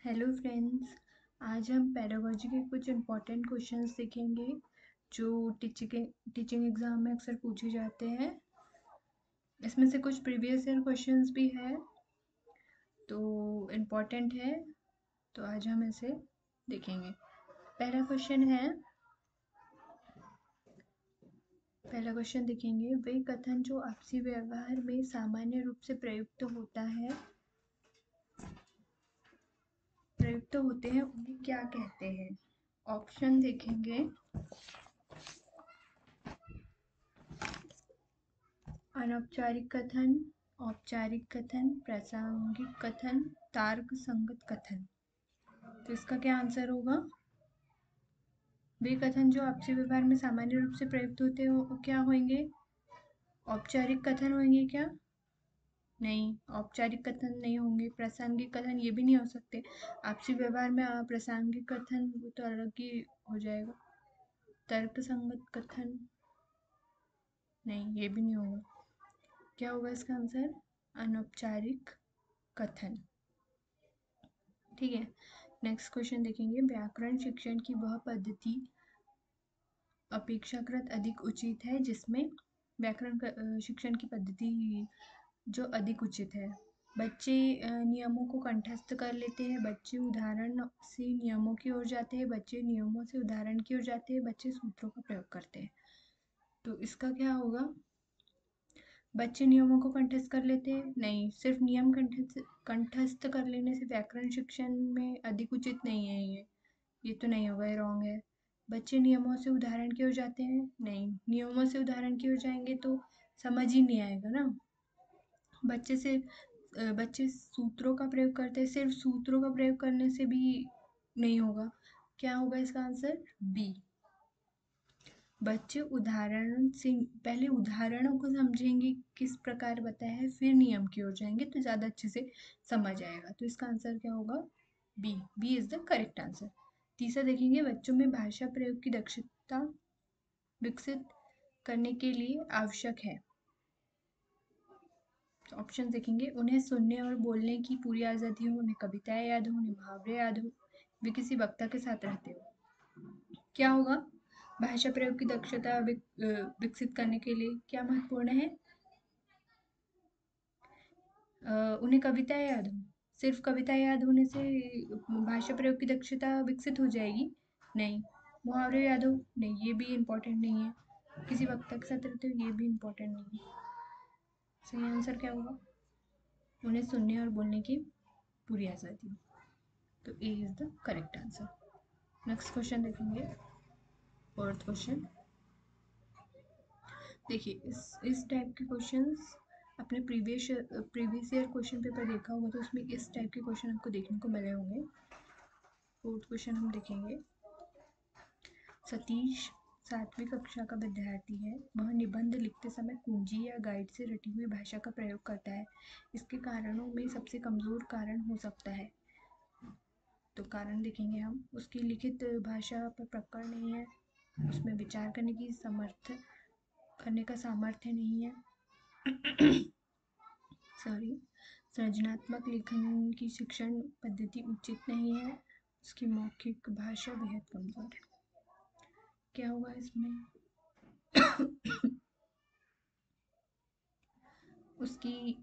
Hello friends. आज हम pedagogy के कुछ इम्पोर्टेंट क्वेश्चंस देखेंगे जो टीचिंग एग्ज़ाम में अक्सर पूछे जाते हैं। इसमें से कुछ प्रीवियस ईयर क्वेश्चंस भी है तो इम्पोर्टेंट है, तो आज हम इसे देखेंगे। पहला क्वेश्चन देखेंगे, वे कथन जो आपसी व्यवहार में सामान्य रूप से प्रयुक्त होते हैं उन्हें क्या कहते हैं? ऑप्शन देखेंगे। अनौपचारिक कथन, औपचारिक कथन, प्रासंगिक कथन, तर्क संगत कथन। तो इसका क्या आंसर होगा? वे कथन जो आपसी व्यवहार में सामान्य रूप से प्रयुक्त होते हो क्या होंगे? औपचारिक कथन होंगे क्या? नहीं, औपचारिक कथन नहीं होंगे। प्रासंगिक कथन ये भी नहीं हो सकते। आपसी व्यवहार में प्रासंगिक कथन वो तो अलग ही हो जाएगा। तर्क संगत कथन नहीं, ये भी नहीं होगा। क्या होगा इसका आंसर? अनौपचारिक कथन। ठीक है, नेक्स्ट क्वेश्चन देखेंगे। व्याकरण शिक्षण की वह पद्धति अपेक्षाकृत अधिक उचित है जिसमें व्याकरण शिक्षण की पद्धति जो अधिक उचित है। बच्चे नियमों को कंठस्थ कर लेते हैं, बच्चे उदाहरण से नियमों की ओर जाते हैं, बच्चे नियमों से उदाहरण की ओर जाते हैं, बच्चे सूत्रों का प्रयोग करते हैं। तो इसका क्या होगा? बच्चे नियमों को कंठस्थ कर लेते हैं? नहीं, सिर्फ नियम कंठस्थ कर लेने से व्याकरण शिक्षण में अधिक उचित नहीं है ये तो नहीं होगा, ये रॉन्ग है। बच्चे नियमों से उदाहरण की ओर जाते हैं? नहीं, नियमों से उदाहरण की ओर जाएंगे तो समझ ही नहीं आएगा ना। बच्चे सूत्रों का प्रयोग करते हैं, सिर्फ सूत्रों का प्रयोग करने से भी नहीं होगा। क्या होगा इसका आंसर? बी। बच्चे उदाहरण से पहले उदाहरणों को समझेंगे किस प्रकार बताया है, फिर नियम की ओर जाएंगे तो ज़्यादा अच्छे से समझ आएगा। तो इसका आंसर क्या होगा? B. B is the correct answer. तीसरा देखेंगे, बच्चों में भाषा प्रयोग की दक्षता विकसित करने के लिए आवश्यक है। ऑप्शन देखेंगे। उन्हें सुनने और बोलने की पूरी आज़ादी हो, उन्हें कविताएं याद हो, उन्हें मुहावरे याद हो, वे किसी वक्ता के साथ रहते हो। क्या होगा? भाषा प्रयोग की दक्षता विकसित करने के लिए क्या महत्वपूर्ण है? उन्हें कविताएं याद हो। सिर्फ कविता याद होने से भाषा प्रयोग की दक्षता विकसित हो जाएगी? नहीं। मुहावरे याद हो? नहीं, ये भी इम्पोर्टेंट नहीं है। किसी वक्ता के साथ रहते हो, ये भी इम्पोर्टेंट नहीं है। सही आंसर क्या होगा? उन्हें सुनने और बोलने की पूरी आज़ादी हो। तो A is the correct answer. Next question देखेंगे। फोर्थ क्वेश्चन देखिए, इस टाइप के क्वेश्चंस अपने प्रीवियस ईयर क्वेश्चन पेपर देखा होगा तो उसमें इस टाइप के क्वेश्चन आपको देखने को मिले होंगे। फोर्थ क्वेश्चन हम देखेंगे। सतीश 7वीं कक्षा का विद्यार्थी है। वह निबंध लिखते समय कुंजी या गाइड से रटी हुई भाषा का प्रयोग करता है। इसके कारणों में सबसे कमजोर कारण हो सकता है। तो कारण देखेंगे हम। उसकी लिखित भाषा पर पकड़ नहीं है, उसमें विचार करने का सामर्थ्य नहीं है, सॉरी, सृजनात्मक लेखन की शिक्षण पद्धति उचित नहीं है, उसकी मौखिक भाषा बेहद कमजोर है। क्या होगा इसमें? उसकी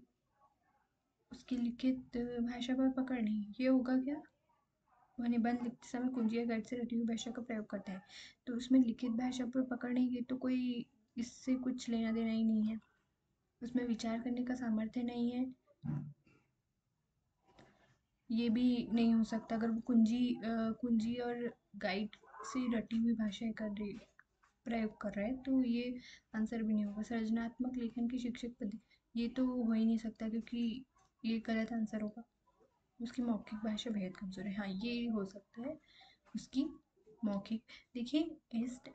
उसकी लिखित भाषा पर पकड़ नहीं, ये होगा क्या? वह निबंध लिखते समय कुंजी या गद्य से रटी हुई भाषा का प्रयोग करता है। तो उसमें लिखित भाषा पर पकड़ नहीं गई तो कोई इससे कुछ लेना देना ही नहीं है। उसमें विचार करने का सामर्थ्य नहीं है, ये भी नहीं हो सकता। अगर वो कुंजी और गाइड से रटी हुई भाषाएं प्रयोग कर रहा है तो ये आंसर भी नहीं होगा। सृजनात्मक लेखन की शिक्षक पद्धति, ये तो हो ही नहीं सकता क्योंकि ये गलत आंसर होगा। उसकी मौखिक भाषा बेहद कमजोर है, हाँ ये हो सकता है, उसकी मौखिक। देखिए,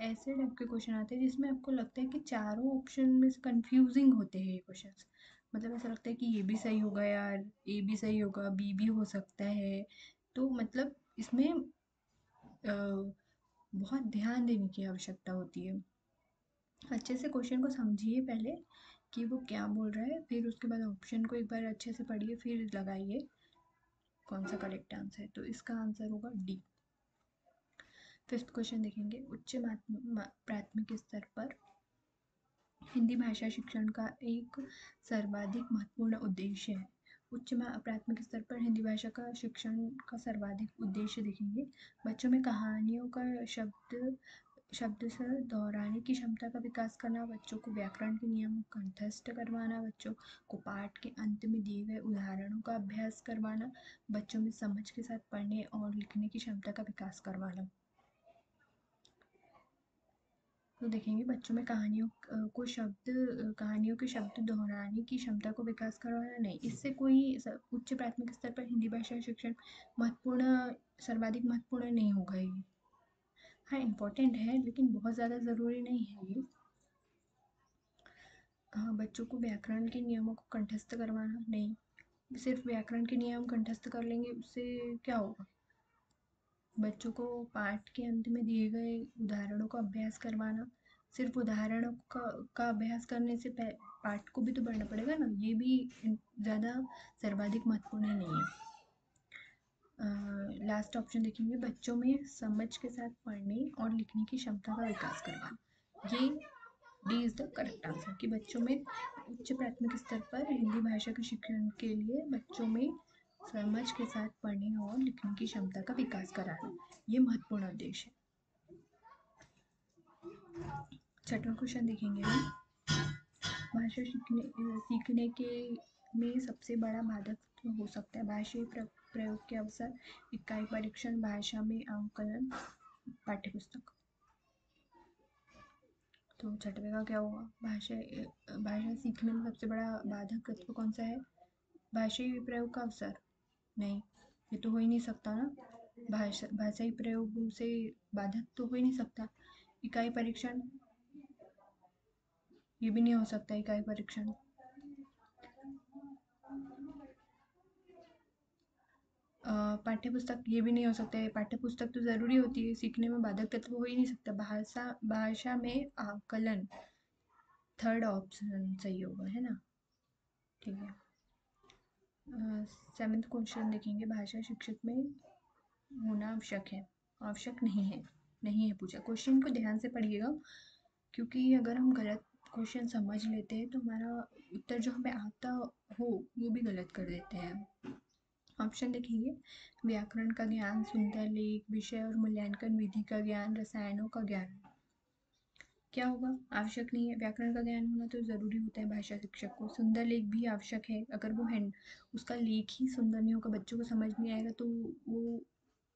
ऐसे टाइप के क्वेश्चन आते हैं जिसमें आपको लगता है कि चारों ऑप्शन में से कंफ्यूजिंग होते हैं ये क्वेश्चन। मतलब ऐसा लगता है कि ये भी सही होगा यार, ए भी सही होगा, बी भी हो सकता है। तो मतलब इसमें बहुत ध्यान देने की आवश्यकता होती है। अच्छे से क्वेश्चन को समझिए पहले कि वो क्या बोल रहा है, फिर उसके बाद ऑप्शन को एक बार अच्छे से पढ़िए, फिर लगाइए। कौन सा करेक्ट आंसर है? तो इसका आंसर होगा डी। फिफ्थ क्वेश्चन देखेंगे। उच्च प्राथमिक स्तर पर हिंदी भाषा शिक्षण का एक सर्वाधिक महत्वपूर्ण उद्देश्य है। उच्च प्राथमिक स्तर पर हिंदी भाषा का शिक्षण का सर्वाधिक उद्देश्य देखेंगे। बच्चों में कहानियों का शब्द से दोहराने की क्षमता का विकास करना, बच्चों को व्याकरण के नियमों को कंठस्थ करवाना, बच्चों को पाठ के अंत में दिए गए उदाहरणों का अभ्यास करवाना, बच्चों में समझ के साथ पढ़ने और लिखने की क्षमता का विकास करवाना। तो देखेंगे बच्चों में कहानियों के शब्द दोहराने की क्षमता को विकास करवाना नहीं, इससे कोई उच्च प्राथमिक स्तर पर हिंदी भाषा शिक्षण सर्वाधिक महत्वपूर्ण नहीं होगा ये। हाँ इम्पोर्टेंट है लेकिन बहुत ज़्यादा ज़रूरी नहीं है ये। हाँ बच्चों को व्याकरण के नियमों को कंठस्थ करवाना नहीं, सिर्फ व्याकरण के नियम कंठस्थ कर लेंगे उससे क्या होगा? बच्चों को पाठ के अंत में दिए गए उदाहरणों का अभ्यास करवाना, सिर्फ उदाहरणों का अभ्यास करने से पाठ को भी तो पढ़ना पड़ेगा ना, ये भी ज़्यादा सर्वाधिक महत्वपूर्ण नहीं है। लास्ट ऑप्शन देखेंगे। बच्चों में समझ के साथ पढ़ने और लिखने की क्षमता का विकास करवाना। ये D is the correct answer कि बच्चों में उच्च प्राथमिक स्तर पर हिंदी भाषा के शिक्षण के लिए बच्चों में समझ के साथ पढ़ने और लिखने की क्षमता का विकास कराना, ये महत्वपूर्ण उद्देश्य है। छठवां क्वेश्चन देखेंगे हम। भाषा सीखने के में सबसे बड़ा बाधक हो सकता है भाषाई प्रयोग के अवसर, इकाई परीक्षण, भाषा में आंकलन, पाठ्यपुस्तक। तो छठवें का क्या होगा? भाषा सीखने में सबसे बड़ा बाधक तत्व कौन सा है? भाषाई प्रयोग का अवसर नहीं, ये तो हो ही नहीं सकता ना। भाषाई प्रयोग से बाधक तो हो ही नहीं सकता। इकाई परीक्षण, ये भी नहीं हो सकता इकाई परीक्षण। पाठ्यपुस्तक, ये भी नहीं हो सकता है। पाठ्यपुस्तक तो ज़रूरी होती है, सीखने में बाधक तत्व हो ही नहीं सकता। भाषा में आकलन, थर्ड ऑप्शन सही होगा, है ना? ठीक है। सेवेंथ क्वेश्चन देखेंगे। भाषा शिक्षक में होना आवश्यक है? आवश्यक नहीं है, नहीं है पूछा। क्वेश्चन को ध्यान से पढ़िएगा क्योंकि अगर हम गलत क्वेश्चन समझ लेते हैं तो हमारा उत्तर जो हमें आता हो वो भी गलत कर देते हैं। ऑप्शन देखेंगे। व्याकरण का ज्ञान, सुंदर लेख, विषय और मूल्यांकन विधि का ज्ञान, रसायनों का ज्ञान। क्या होगा? आवश्यक नहीं है। व्याकरण का ज्ञान होना तो ज़रूरी होता है भाषा शिक्षक को। सुंदर लेख भी आवश्यक है, अगर वो उसका लेख ही सुंदर नहीं होगा, बच्चों को समझ नहीं आएगा तो वो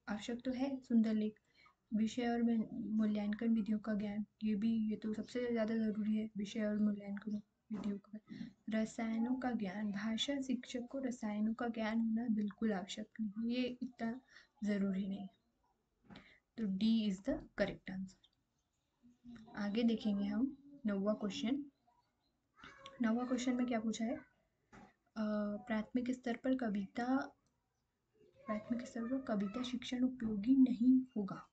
आवश्यक तो है सुंदर लेख। विषय और मूल्यांकन विधियों का ज्ञान, ये तो सबसे ज़्यादा ज़रूरी है, विषय और मूल्यांकन विधियों का। रसायनों का ज्ञान, भाषा शिक्षक को रसायनों का ज्ञान होना बिल्कुल आवश्यक नहीं, ये इतना ज़रूरी नहीं। तो D is the correct answer. आगे देखेंगे हम नौवां क्वेश्चन। नौवां क्वेश्चन में क्या पूछा है? प्राथमिक स्तर पर कविता शिक्षण उपयोगी नहीं होगा।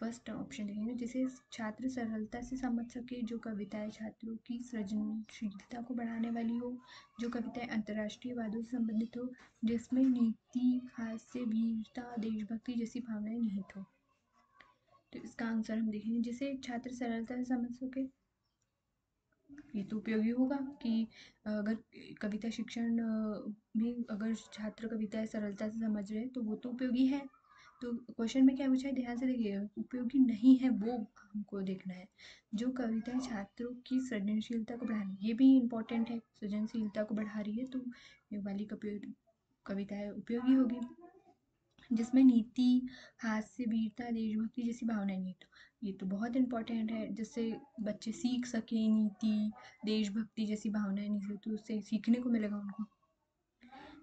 फर्स्ट ऑप्शन देखेंगे। जिसे छात्र सरलता से समझ सके, जो कविताएं छात्रों की सृजनशीलता को बढ़ाने वाली हो, जो कविताएं अंतर्राष्ट्रीय वादों से संबंधित हो, जिसमें नीति, हास्य, वीरता, देशभक्ति जैसी भावनाएं निहित हो। तो इसका आंसर हम देखेंगे। जिसे छात्र सरलता से समझ सके, ये तो उपयोगी होगा कि अगर कविता शिक्षण में अगर छात्र कविताएं सरलता से समझ रहे हैं तो वो तो उपयोगी है। तो क्वेश्चन में क्या पूछा है, ध्यान से देखिएगा। उपयोगी नहीं है वो हमको देखना है। जो कविताएं छात्रों की सृजनशीलता को बढ़ाने, ये भी इम्पोर्टेंट है, सृजनशीलता को बढ़ा रही है तो ये वाली कविताएं उपयोगी होगी। जिसमें नीति, हास्य, वीरता, देशभक्ति जैसी भावनाएं नहीं, तो ये तो बहुत इम्पोर्टेंट है, जिससे बच्चे सीख सकें नीति, देशभक्ति जैसी भावनाएं नहीं, तो उससे सीखने को मिलेगा उनको।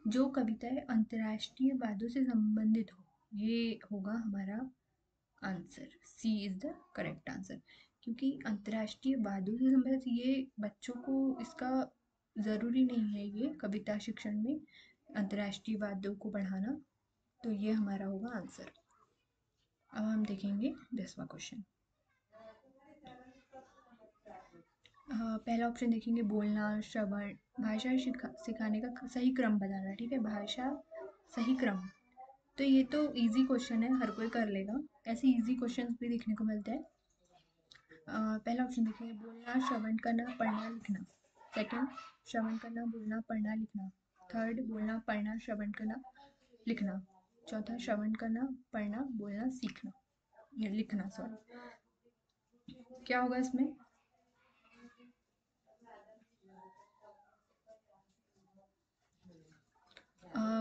जो कविताएं अंतर्राष्ट्रीय वादों से संबंधित हो, ये होगा हमारा answer. C is the correct answer. क्योंकि अंतर्राष्ट्रीय वादों से संबंधित, ये बच्चों को इसका ज़रूरी नहीं है ये कविता शिक्षण में अंतर्राष्ट्रीय वादों को बढ़ाना, तो ये हमारा होगा आंसर। अब हम देखेंगे 10वां क्वेश्चन। पहला ऑप्शन देखेंगे। बोलना, श्रवण, भाषा सिखाने का सही क्रम बताना। ठीक है, भाषा सही क्रम। तो ये तो इजी क्वेश्चन है, हर कोई कर लेगा। ऐसे इजी क्वेश्चंस भी देखने को मिलते हैं। पहला ऑप्शन देखिए, बोलना, श्रवण करना, पढ़ना, लिखना। सेकंड, श्रवण करना, बोलना, पढ़ना, लिखना। थर्ड, बोलना, पढ़ना, श्रवण करना, लिखना। चौथा, श्रवण करना, पढ़ना, बोलना, सीखना, या लिखना, सॉरी। क्या होगा इसमें?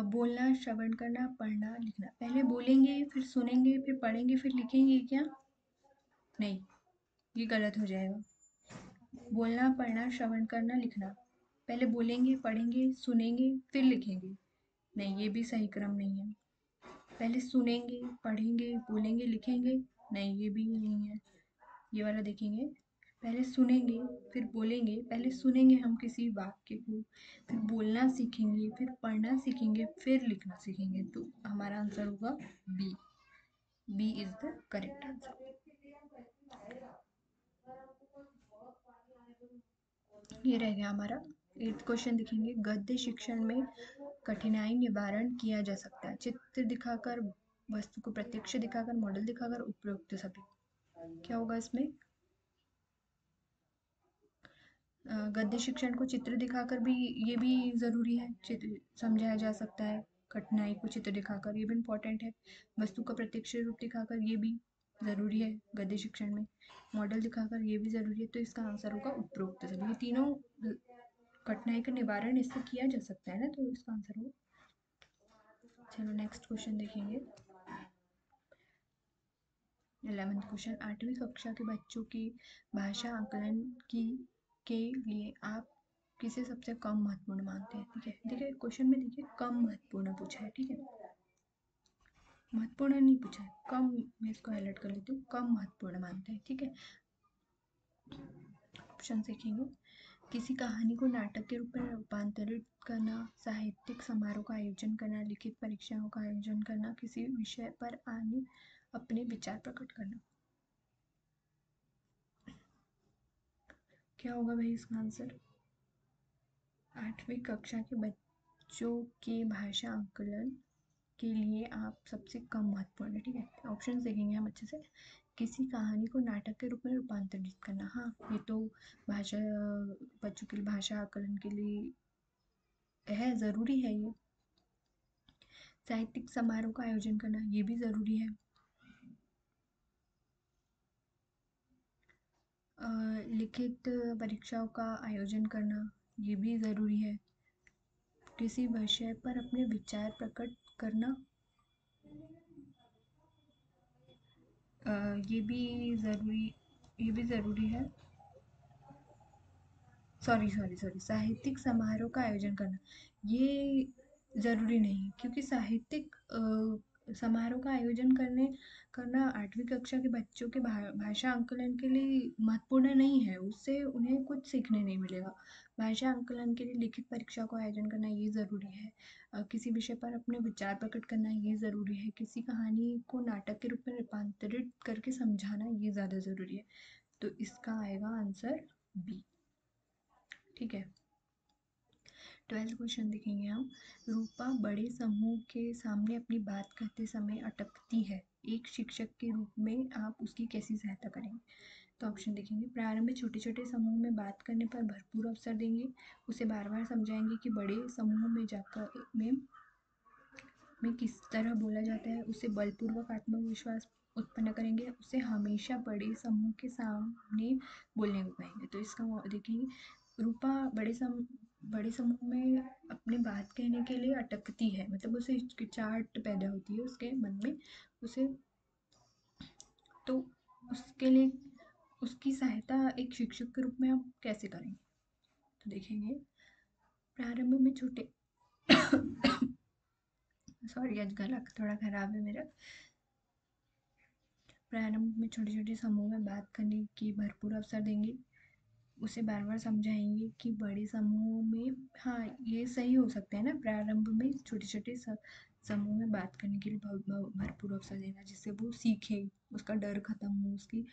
बोलना, श्रवण करना, पढ़ना, लिखना। पहले बोलेंगे, फिर सुनेंगे, फिर पढ़ेंगे, फिर लिखेंगे क्या? नहीं, ये गलत हो जाएगा। बोलना, पढ़ना, श्रवण करना, लिखना। पहले बोलेंगे, पढ़ेंगे, सुनेंगे, फिर लिखेंगे। नहीं, ये भी सही क्रम नहीं है। पहले सुनेंगे, पढ़ेंगे, बोलेंगे, लिखेंगे। नहीं, ये भी नहीं है। ये वाला देखेंगे, पहले सुनेंगे, फिर बोलेंगे। पहले सुनेंगे हम किसी वाक्य को, फिर बोलना सीखेंगे, फिर पढ़ना सीखेंगे, फिर लिखना सीखेंगे। तो हमारा आंसर होगा B. B is the correct answer. ये रह गया हमारा 8th क्वेश्चन। देखेंगे, गद्य शिक्षण में कठिनाई निवारण किया जा सकता है। चित्र दिखाकर, वस्तु को प्रत्यक्ष दिखाकर, मॉडल दिखाकर, उपरोक्त सभी। क्या होगा इसमें? गद्य शिक्षण को चित्र दिखाकर भी, ये भी ज़रूरी है, चित्र समझाया जा सकता है। कठिनाई को चित्र दिखाकर, ये भी इम्पोर्टेंट है। वस्तु का प्रत्यक्ष रूप दिखाकर, ये भी ज़रूरी है गद्य शिक्षण में। मॉडल दिखाकर, ये भी ज़रूरी है। तो इसका आंसर होगा उपरोक्त सभी। ये तीनों कठिनाई का निवारण इससे किया जा सकता है ना, तो इसका आंसर होगा। चलो नेक्स्ट क्वेश्चन देखेंगे। 11th क्वेश्चन, 8वीं कक्षा के बच्चों की भाषा आकलन की के लिए आप किसे सबसे कम महत्वपूर्ण मानते हैं? ठीक है, देखिए क्वेश्चन में देखिए कम महत्वपूर्ण पूछा है। ठीक है, महत्वपूर्ण नहीं पूछा है, कम। मैं इसको हाईलाइट कर लेती हूँ, कम महत्वपूर्ण मानते हैं। ठीक है, ऑप्शन देखेंगे। किसी कहानी को नाटक के रूप में रूपांतरित करना, साहित्यिक समारोह का आयोजन करना, लिखित परीक्षाओं का आयोजन करना, किसी विषय पर आने अपने विचार प्रकट करना। क्या होगा भाई इसका आंसर? 8वीं कक्षा के बच्चों के भाषा आकलन के लिए आप सबसे कम महत्वपूर्ण है। ठीक है, ऑप्शन देखेंगे हम अच्छे से। किसी कहानी को नाटक के रूप में रूपांतरित करना, हाँ ये तो भाषा, बच्चों के लिए भाषा आकलन के लिए है, ज़रूरी है ये। साहित्यिक समारोह का आयोजन करना, ये भी ज़रूरी है। लिखित परीक्षाओं का आयोजन करना, ये भी ज़रूरी है। किसी विषय पर अपने विचार प्रकट करना, ये भी ज़रूरी, ये भी ज़रूरी है। सॉरी सॉरी सॉरी, साहित्यिक समारोह का आयोजन करना, ये ज़रूरी नहीं, क्योंकि साहित्यिक समारोह का आयोजन करना 8वीं कक्षा के बच्चों के भाषा आंकलन के लिए महत्वपूर्ण नहीं है। उससे उन्हें कुछ सीखने नहीं मिलेगा। भाषा आंकलन के लिए लिखित परीक्षा का आयोजन करना, ये ज़रूरी है। किसी विषय पर अपने विचार प्रकट करना, ये ज़रूरी है। किसी कहानी को नाटक के रूप में रूपांतरित करके समझाना, ये ज़्यादा ज़रूरी है। तो इसका आएगा आंसर बी। ठीक है, 12th क्वेश्चन देखेंगे हम। रूपा बड़े समूह के सामने अपनी बात कहते समय अटकती है, एक शिक्षक के रूप में आप उसकी कैसी सहायता करेंगे? तो ऑप्शन देखेंगे। प्रारंभ में छोटे छोटे समूह में बात करने पर भरपूर अवसर देंगे, उसे बार बार समझाएंगे कि बड़े समूह में जाकर में किस तरह बोला जाता है, उसे बलपूर्वक आत्मविश्वास उत्पन्न करेंगे, उसे हमेशा बड़े समूह के सामने बोलने को कहेंगे। तो इसका देखिए, रूपा बड़े समूह में अपनी बात कहने के लिए अटकती है, मतलब उसे हिचकिचाहट पैदा होती है उसके मन में, उसे, तो उसके लिए उसकी सहायता एक शिक्षक के रूप में आप कैसे करेंगे? तो देखेंगे, प्रारंभ में छोटे सॉरी, आज गला थोड़ा खराब है मेरा। प्रारंभ में छोटे छोटे समूह में बात करने की भरपूर अवसर देंगे, उसे बार बार समझाएंगे कि बड़े समूह में, हाँ ये सही हो सकता है ना, प्रारंभ में छोटे छोटे समूह में बात करने के लिए भरपूर अवसर देना, जिससे वो सीखे, उसका डर खत्म हो, उसकी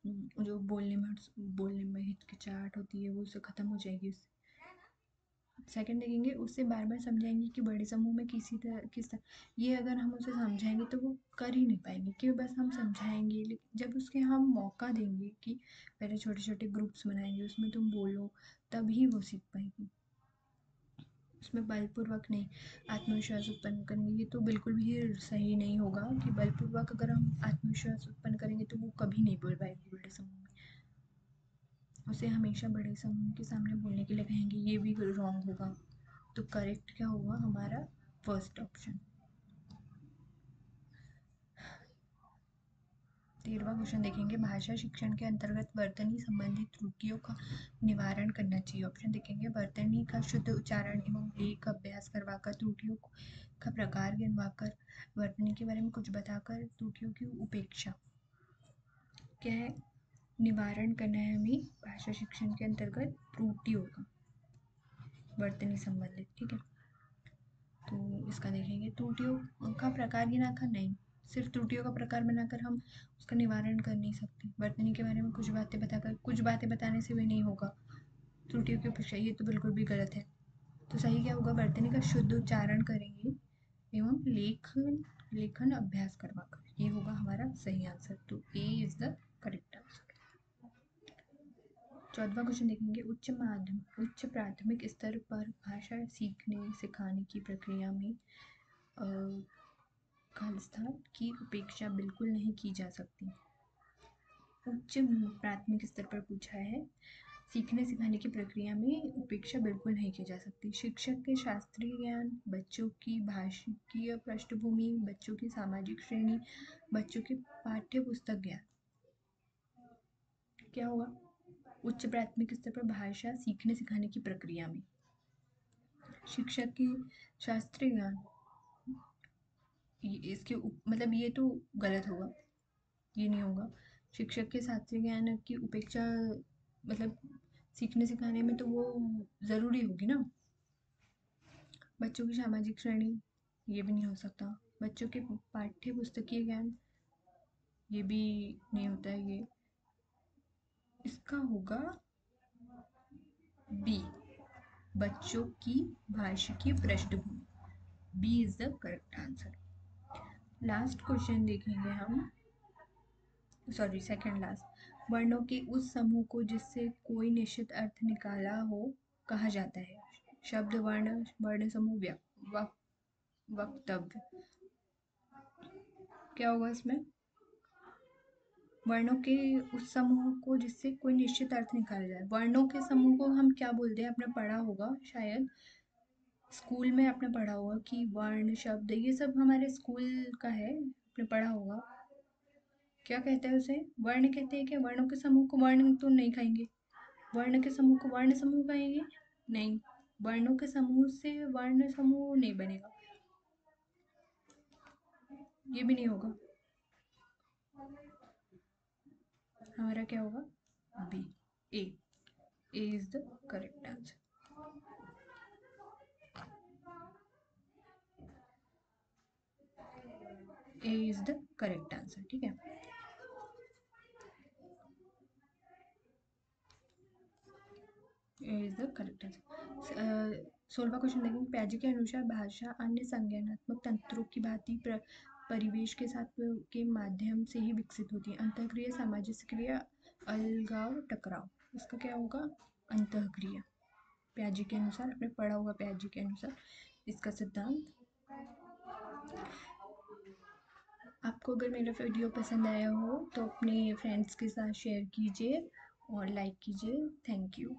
जो बोलने में हिचकिचाहट होती है वो उससे खत्म हो जाएगी उससे। सेकंड देखेंगे, उससे बार बार समझाएंगे कि बड़े समूह में किस तरह, ये अगर हम उसे समझाएंगे तो वो कर ही नहीं पाएंगे, कि बस हम समझाएंगे, लेकिन जब उसके हम मौका देंगे कि पहले छोटे छोटे ग्रुप्स बनाएंगे, उसमें तुम बोलो, तभी वो सीख पाएगी। उसमें बलपूर्वक नहीं, आत्मविश्वास उत्पन्न करेंगे, ये तो बिल्कुल भी सही नहीं होगा कि बलपूर्वक अगर हम आत्मविश्वास उत्पन्न करेंगे तो वो कभी नहीं बोल पाएगी बड़े समूह में। उसे हमेशा बड़े समूह के सामने बोलने के लिए कहेंगे, ये भी रॉन्ग होगा। तो करेक्ट क्या होगा हमारा? First option. 13वां क्वेश्चन देखेंगे, भाषा शिक्षण के अंतर्गत वर्तनी संबंधी त्रुटियों का निवारण करना चाहिए। ऑप्शन देखेंगे, वर्तनी का शुद्ध उच्चारण एवं लेख अभ्यास करवाकर, त्रुटियों का प्रकार गिनवाकर, वर्तनी के बारे में कुछ बताकर, त्रुटियों की उपेक्षा। क्या है? निवारण करना है हमें भाषा शिक्षण के अंतर्गत त्रुटियों का, वर्तनी संबंधित, ठीक है। तो इसका देखेंगे, त्रुटियों का प्रकार गिनाकर नहीं, सिर्फ त्रुटियों का प्रकार बनाकर हम उसका निवारण कर नहीं सकते। वर्तनी के बारे में कुछ बातें बताकर, कुछ बातें बताने से भी नहीं होगा। त्रुटियों की उपेक्षा, ये तो बिल्कुल भी गलत है। तो सही क्या होगा? वर्तनी का शुद्ध उच्चारण करेंगे एवं लेखन अभ्यास करवाकर, ये होगा हमारा सही आंसर। तो A is the correct answer. 14वां क्वेश्चन देखेंगे, उच्च प्राथमिक स्तर पर भाषा सीखने सिखाने की प्रक्रिया में खालिस्तान की उपेक्षा बिल्कुल नहीं की जा सकती। उच्च प्राथमिक स्तर पर पूछा है, सीखने सिखाने की प्रक्रिया में उपेक्षा बिल्कुल नहीं की जा सकती। शिक्षक के शास्त्रीय ज्ञान, बच्चों की भाषिकीय पृष्ठभूमि, बच्चों की सामाजिक श्रेणी, बच्चों के पाठ्य पुस्तक ज्ञान। क्या होगा? उच्च प्राथमिक स्तर पर भाषा सीखने सिखाने की प्रक्रिया में शिक्षक की शास्त्रीय ज्ञान, इसके मतलब ये तो गलत होगा, ये नहीं होगा। शिक्षक के शास्त्रीय ज्ञान की उपेक्षा मतलब सीखने सिखाने में तो वो ज़रूरी होगी ना। बच्चों की सामाजिक श्रेणी, ये भी नहीं हो सकता। बच्चों के पाठ्य पुस्तकीय ज्ञान, ये भी नहीं होता है ये। इसका होगा बी, बच्चों की भाषिकीय पृष्ठभूमि। B is the correct answer. Last question देखेंगे हम, सॉरी सेकंड लास्ट। वर्णों के उस समूह को जिससे कोई निश्चित अर्थ निकाला हो कहा जाता है। शब्द, वर्ण, वर्ण समूह, वक्तव्य। क्या होगा इसमें? वर्णों के उस समूह को जिससे कोई निश्चित अर्थ निकाला जाए। वर्णों के समूह को हम क्या बोलते हैं? आपने पढ़ा होगा शायद, स्कूल में आपने पढ़ा होगा कि वर्ण शब्द ये सब हमारे स्कूल का है, आपने पढ़ा होगा। क्या कहते हैं उसे? वर्ण कहते हैं क्या? वर्णों के समूह को वर्ण तो नहीं कहेंगे, वर्ण के समूह को वर्ण समूह कहेंगे? नहीं, वर्णों के समूह से वर्ण समूह नहीं बनेगा, ये भी नहीं होगा। हमारा क्या होगा? B, A is the correct answer. A is the correct answer, ठीक है। A is the correct answer. 16वां क्वेश्चन देखेंगे, प्याजे के अनुसार भाषा अन्य संज्ञानात्मक तंत्रों की भांति परिवेश के साथ के माध्यम से ही विकसित होती है। अंतःक्रिया, सामाजिक क्रिया, अलगाव, टकराव। इसका क्या होगा? अंतःक्रिया। प्याजे के अनुसार आपने पढ़ा होगा, प्याजे के अनुसार इसका सिद्धांत। आपको अगर मेरा वीडियो पसंद आया हो तो अपने फ्रेंड्स के साथ शेयर कीजिए और लाइक कीजिए। Thank you.